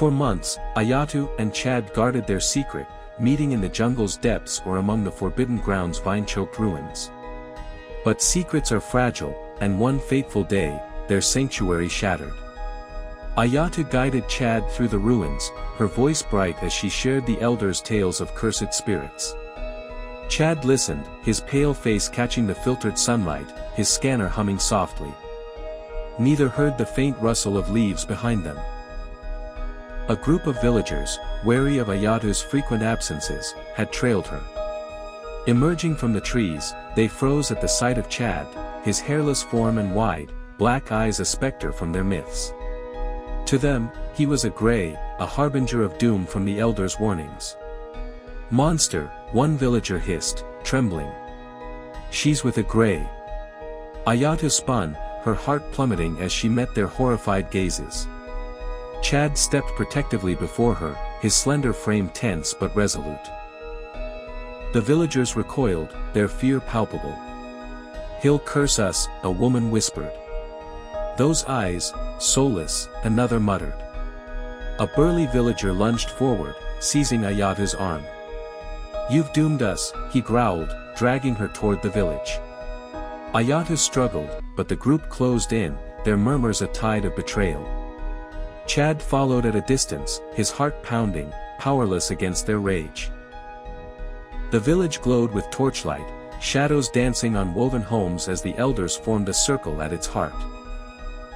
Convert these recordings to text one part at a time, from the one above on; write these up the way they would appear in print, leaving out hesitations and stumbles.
For months, Ayatu and Chad guarded their secret, meeting in the jungle's depths or among the Forbidden Ground's vine-choked ruins. But secrets are fragile, and one fateful day, their sanctuary shattered. Ayatu guided Chad through the ruins, her voice bright as she shared the elders' tales of cursed spirits. Chad listened, his pale face catching the filtered sunlight, his scanner humming softly. Neither heard the faint rustle of leaves behind them. A group of villagers, wary of Ayatu's frequent absences, had trailed her. Emerging from the trees, they froze at the sight of Chad, his hairless form and wide, black eyes a specter from their myths. To them, he was a gray, a harbinger of doom from the elders' warnings. "Monster," one villager hissed, trembling. "She's with a gray." Ayatu spun, her heart plummeting as she met their horrified gazes. Chad stepped protectively before her, his slender frame tense but resolute. The villagers recoiled, their fear palpable. "He'll curse us," a woman whispered. "Those eyes, soulless," another muttered. A burly villager lunged forward, seizing Ayatu's arm. "You've doomed us," he growled, dragging her toward the village. Ayatu struggled, but the group closed in, their murmurs a tide of betrayal. Chad followed at a distance, his heart pounding, powerless against their rage. The village glowed with torchlight, shadows dancing on woven homes as the elders formed a circle at its heart.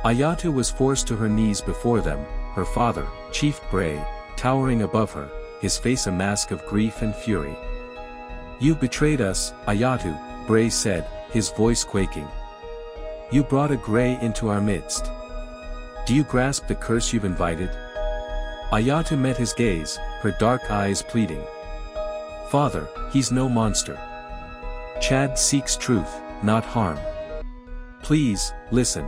Ayatu was forced to her knees before them, her father, Chief Bray, towering above her, his face a mask of grief and fury. "You betrayed us, Ayatu," Bray said, his voice quaking. "You brought a gray into our midst. Do you grasp the curse you've invited?" Ayatu met his gaze, her dark eyes pleading. "Father, he's no monster. Chad seeks truth, not harm. Please, listen."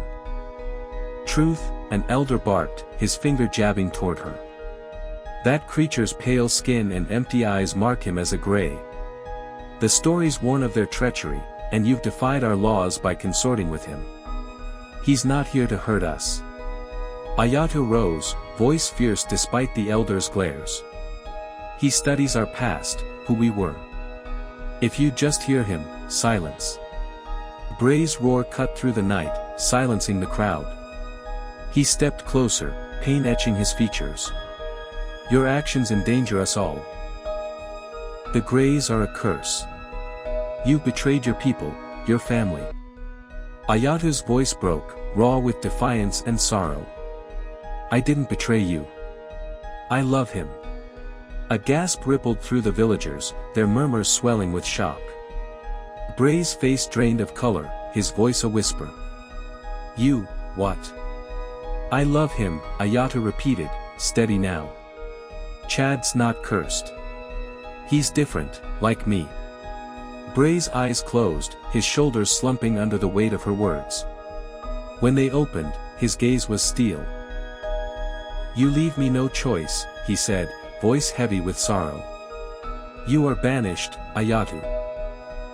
"Truth," an elder barked, his finger jabbing toward her. "That creature's pale skin and empty eyes mark him as a gray. The stories warn of their treachery, and you've defied our laws by consorting with him. He's not here to hurt us." Ayatu rose, voice fierce despite the elders' glares. "He studies our past, who we were. If you just hear him, silence." Bray's roar cut through the night, silencing the crowd. He stepped closer, pain etching his features. "Your actions endanger us all. The Greys are a curse. You've betrayed your people, your family." Ayatu's voice broke, raw with defiance and sorrow. "I didn't betray you. I love him." A gasp rippled through the villagers, their murmurs swelling with shock. Bray's face drained of color, his voice a whisper. "You, what?" "I love him," Ayatu repeated, steady now. "Chad's not cursed. He's different, like me." Bray's eyes closed, his shoulders slumping under the weight of her words. When they opened, his gaze was steel. "You leave me no choice," he said, voice heavy with sorrow. "You are banished, Ayatu.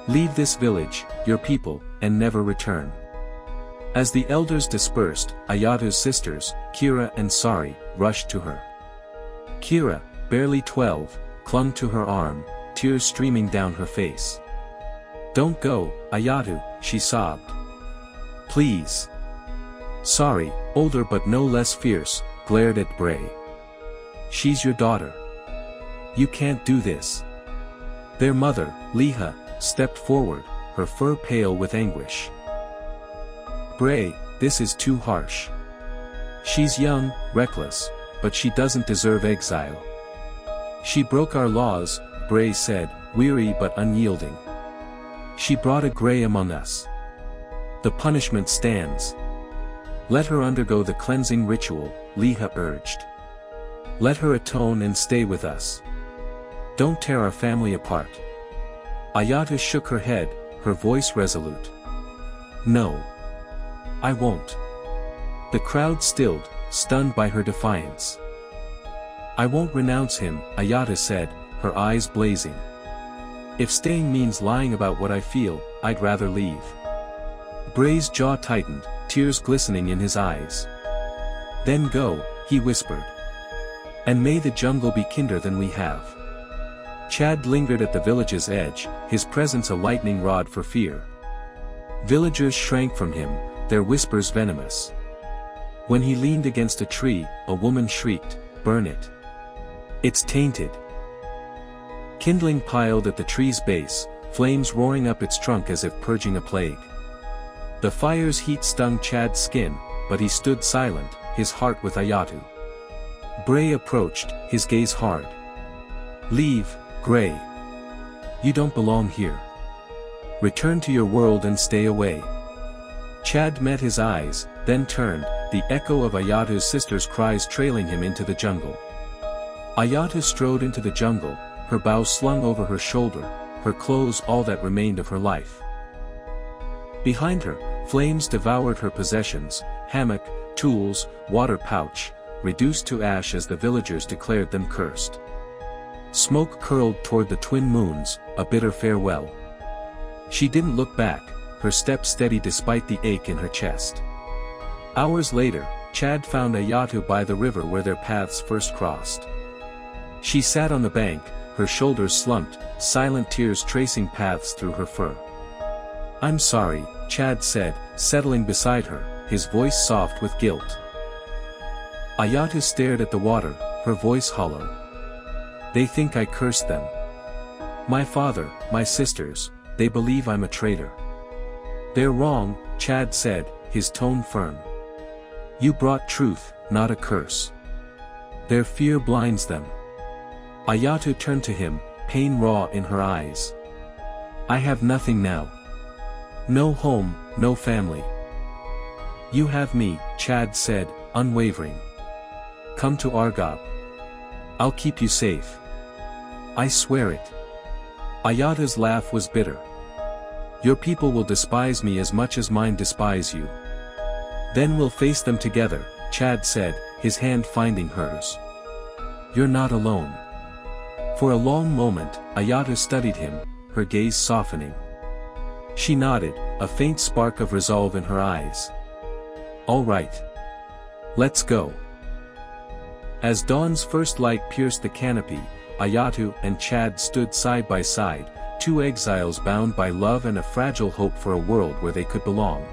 Leave this village, your people, and never return." As the elders dispersed, Ayatu's sisters, Kira and Sari, rushed to her. Kira, barely 12, clung to her arm, tears streaming down her face. "Don't go, Ayatu," she sobbed. "Please." Sari, older but no less fierce, glared at Bray. "She's your daughter. You can't do this." Their mother, Liha, stepped forward, her fur pale with anguish. "Bray, this is too harsh. She's young, reckless, but she doesn't deserve exile. She broke our laws," Bray said, weary but unyielding. "She brought a gray among us. The punishment stands. Let her undergo the cleansing ritual," Liha urged. "Let her atone and stay with us. Don't tear our family apart." Ayatu shook her head, her voice resolute. "No. I won't." The crowd stilled, stunned by her defiance. "I won't renounce him," Ayatu said, her eyes blazing. "If staying means lying about what I feel, I'd rather leave." Bray's jaw tightened, tears glistening in his eyes. "Then go," he whispered. And may the jungle be kinder than we have. Chad lingered at the village's edge, his presence a lightning rod for fear. Villagers shrank from him, their whispers venomous. When he leaned against a tree, a woman shrieked, "Burn it! It's tainted!" Kindling piled at the tree's base, flames roaring up its trunk as if purging a plague. The fire's heat stung Chad's skin, but he stood silent, his heart with Ayatu. Bray approached, his gaze hard. "Leave, Gray. You don't belong here. Return to your world and stay away." Chad met his eyes, then turned, the echo of Ayatu's sister's cries trailing him into the jungle. Ayatu strode into the jungle, her bow slung over her shoulder, her clothes all that remained of her life. Behind her, flames devoured her possessions, hammock, tools, water pouch, reduced to ash as the villagers declared them cursed. Smoke curled toward the twin moons, a bitter farewell. She didn't look back, her step steady despite the ache in her chest. Hours later, Chad found Ayatu by the river where their paths first crossed. She sat on the bank, her shoulders slumped, silent tears tracing paths through her fur. "I'm sorry," Chad said, settling beside her, his voice soft with guilt. Ayatu stared at the water, her voice hollow. "They think I cursed them. My father, my sisters, they believe I'm a traitor." "They're wrong," Chad said, his tone firm. "You brought truth, not a curse. Their fear blinds them." Ayatu turned to him, pain raw in her eyes. "I have nothing now. No home, no family. You have me," Chad said, unwavering. "Come to Argob. I'll keep you safe. I swear it." Ayatu's laugh was bitter. "Your people will despise me as much as mine despise you. Then we'll face them together," Chad said, his hand finding hers. "You're not alone." For a long moment, Ayatu studied him, her gaze softening. She nodded, a faint spark of resolve in her eyes. "All right. Let's go." As dawn's first light pierced the canopy, Ayatu and Chad stood side by side, two exiles bound by love and a fragile hope for a world where they could belong.